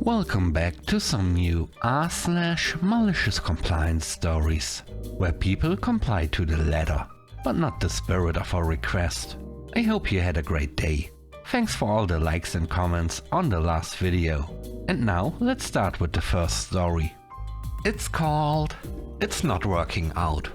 Welcome back to some new r/malicious compliance stories, where people comply to the letter, but not the spirit of a request. I hope you had a great day. Thanks for all the likes and comments on the last video. And now let's start with the first story. It's called It's Not Working Out.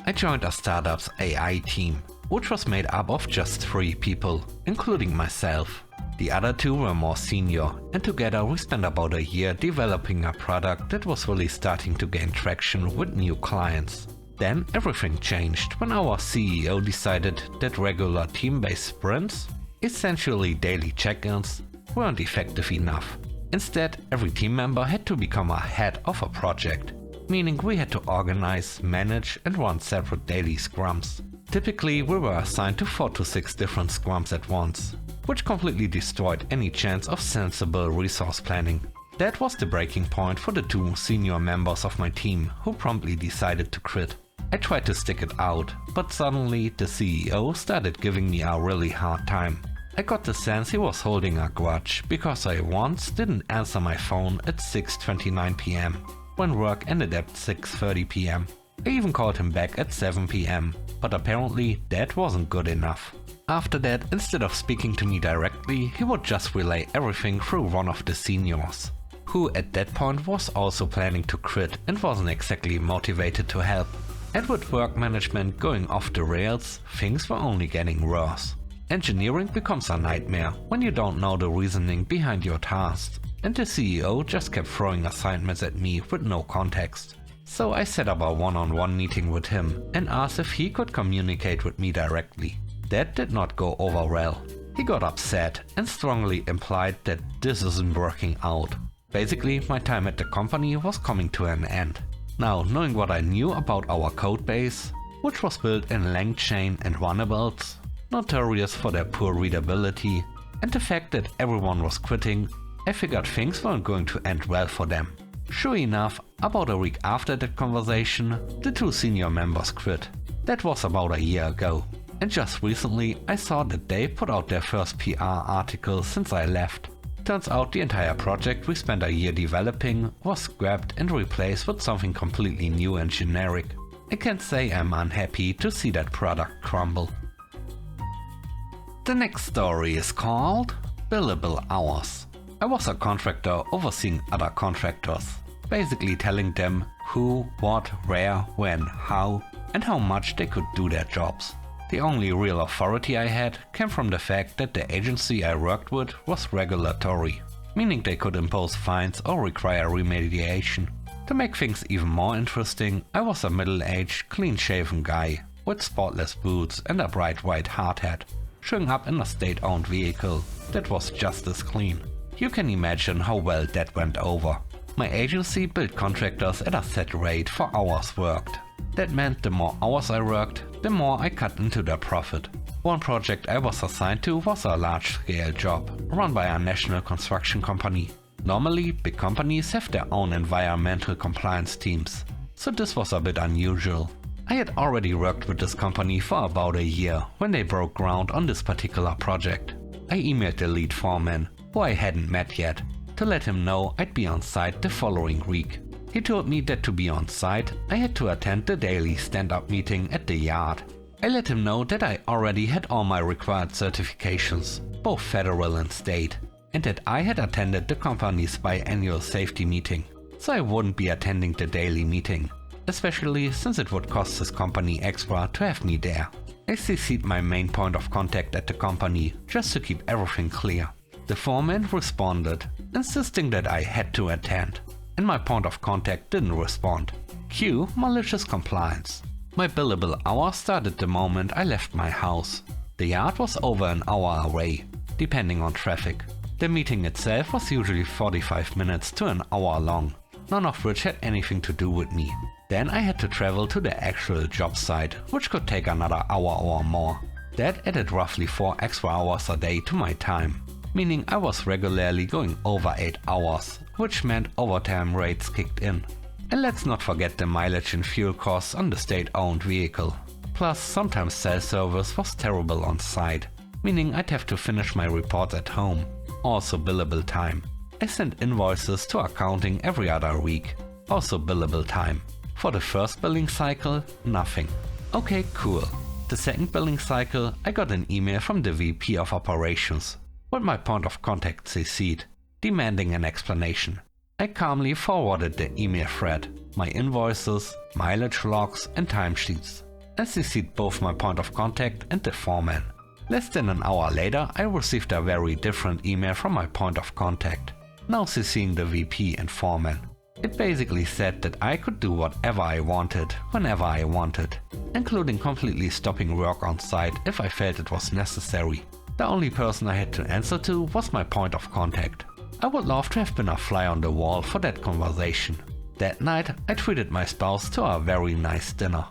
I joined a startup's AI team, which was made up of just 3 people, including myself. The other 2 were more senior, and together we spent about a year developing a product that was really starting to gain traction with new clients. Then everything changed when our CEO decided that regular team-based sprints, essentially daily check-ins, weren't effective enough. Instead, every team member had to become a head of a project, meaning we had to organize, manage and run separate daily scrums. Typically, we were assigned to 4 to 6 different scrums at once, which completely destroyed any chance of sensible resource planning. That was the breaking point for the 2 senior members of my team who promptly decided to quit. I tried to stick it out, but suddenly the CEO started giving me a really hard time. I got the sense he was holding a grudge because I once didn't answer my phone at 6:29 PM, when work ended at 6:30 PM. I even called him back at 7 PM, but apparently that wasn't good enough. After that, instead of speaking to me directly, he would just relay everything through one of the seniors, who at that point was also planning to quit and wasn't exactly motivated to help. And with work management going off the rails, things were only getting worse. Engineering becomes a nightmare when you don't know the reasoning behind your tasks, and the CEO just kept throwing assignments at me with no context. So I set up a one-on-one meeting with him and asked if he could communicate with me directly. That did not go over well. He got upset and strongly implied that this isn't working out. Basically, my time at the company was coming to an end. Now, knowing what I knew about our codebase, which was built in LangChain and Runables, notorious for their poor readability, and the fact that everyone was quitting, I figured things weren't going to end well for them. Sure enough, about a week after that conversation, the 2 senior members quit. That was about a year ago. And just recently I saw that they put out their first PR article since I left. Turns out the entire project we spent a year developing was scrapped and replaced with something completely new and generic. I can't say I'm unhappy to see that product crumble. The next story is called Billable Hours. I was a contractor overseeing other contractors, basically telling them who, what, where, when, how, and how much they could do their jobs. The only real authority I had came from the fact that the agency I worked with was regulatory, meaning they could impose fines or require remediation. To make things even more interesting, I was a middle-aged, clean-shaven guy with spotless boots and a bright white hard hat, showing up in a state-owned vehicle that was just as clean. You can imagine how well that went over. My agency billed contractors at a set rate for hours worked. That meant the more hours I worked, the more I cut into their profit. One project I was assigned to was a large-scale job, run by a national construction company. Normally, big companies have their own environmental compliance teams, so this was a bit unusual. I had already worked with this company for about a year when they broke ground on this particular project. I emailed the lead foreman, who I hadn't met yet, to let him know I'd be on site the following week. He told me that to be on site, I had to attend the daily stand-up meeting at the yard. I let him know that I already had all my required certifications, both federal and state, and that I had attended the company's biannual safety meeting, so I wouldn't be attending the daily meeting, especially since it would cost his company extra to have me there. I CC'd my main point of contact at the company just to keep everything clear. The foreman responded, insisting that I had to attend, and my point of contact didn't respond. Cue Malicious Compliance. My billable hour started the moment I left my house. The yard was over an hour away, depending on traffic. The meeting itself was usually 45 minutes to an hour long, none of which had anything to do with me. Then I had to travel to the actual job site, which could take another hour or more. That added roughly 4 extra hours a day to my time, meaning I was regularly going over 8 hours, which meant overtime rates kicked in. And let's not forget the mileage and fuel costs on the state-owned vehicle. Plus, sometimes cell service was terrible on site, meaning I'd have to finish my reports at home, also billable time. I send invoices to accounting every other week, also billable time. For the first billing cycle, nothing. Okay, cool. The second billing cycle, I got an email from the VP of Operations, with my point of contact CC'd, demanding an explanation. I calmly forwarded the email thread, my invoices, mileage logs and timesheets, and CC'd both my point of contact and the foreman. Less than an hour later, I received a very different email from my point of contact, now CCing the VP and foreman. It basically said that I could do whatever I wanted, whenever I wanted, including completely stopping work on site if I felt it was necessary. The only person I had to answer to was my point of contact. I would love to have been a fly on the wall for that conversation. That night, I treated my spouse to a very nice dinner.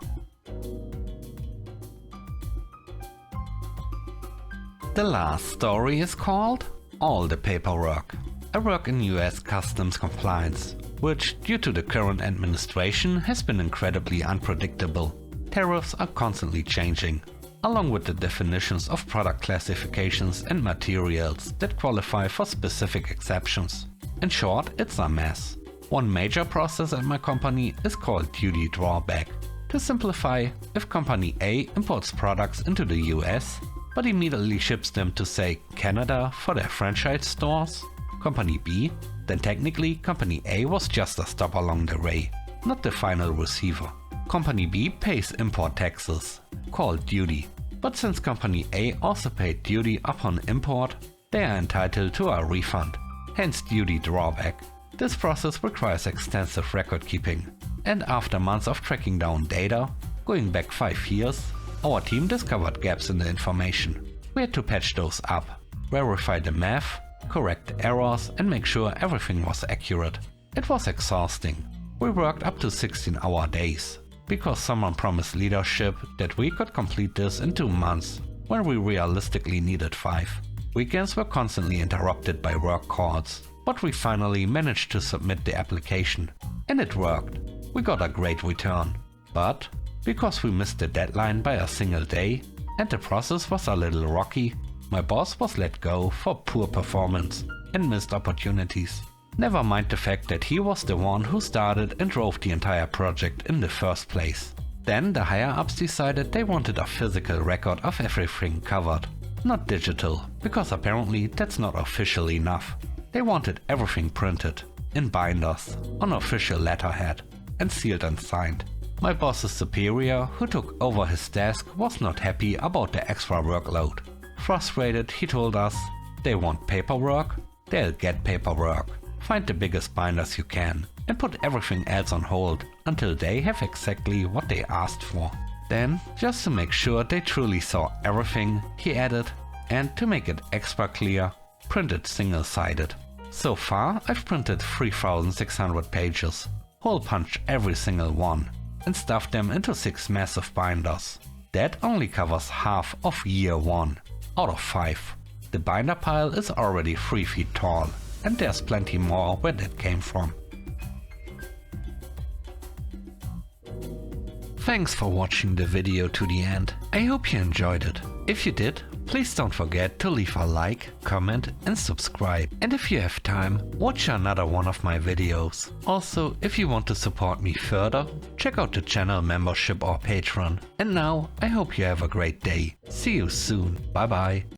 The last story is called All the Paperwork. I work in US Customs Compliance, which, due to the current administration, has been incredibly unpredictable. Tariffs are constantly changing, along with the definitions of product classifications and materials that qualify for specific exceptions. In short, it's a mess. One major process at my company is called duty drawback. To simplify, if Company A imports products into the US, but immediately ships them to, say, Canada for their franchise stores, Company B, then technically Company A was just a stop along the way, not the final receiver. Company B pays import taxes, called duty, but since Company A also paid duty upon import, they are entitled to a refund, hence duty drawback. This process requires extensive record keeping, and after months of tracking down data, going back 5 years, our team discovered gaps in the information. We had to patch those up, verify the math, correct errors and make sure everything was accurate. It was exhausting. We worked up to 16-hour days, because someone promised leadership that we could complete this in 2 months, when we realistically needed 5. Weekends were constantly interrupted by work calls, but we finally managed to submit the application. And it worked. We got a great return. But, because we missed the deadline by a single day, and the process was a little rocky, my boss was let go for poor performance and missed opportunities. Never mind the fact that he was the one who started and drove the entire project in the first place. Then the higher-ups decided they wanted a physical record of everything covered, not digital, because apparently that's not official enough. They wanted everything printed, in binders, on official letterhead, and sealed and signed. My boss's superior, who took over his desk, was not happy about the extra workload. Frustrated, he told us, they want paperwork, they'll get paperwork. Find the biggest binders you can and put everything else on hold until they have exactly what they asked for. Then, just to make sure they truly saw everything, he added, and to make it extra clear, printed single-sided. So far, I've printed 3,600 pages, hole punched every single one, and stuffed them into 6 massive binders. That only covers half of year 1. Out of 5. The binder pile is already 3 feet tall, and there's plenty more where that came from. Thanks for watching the video to the end. I hope you enjoyed it. If you did, please don't forget to leave a like, comment and subscribe. And if you have time, watch another one of my videos. Also, if you want to support me further, check out the channel membership or Patreon. And now, I hope you have a great day. See you soon. Bye bye.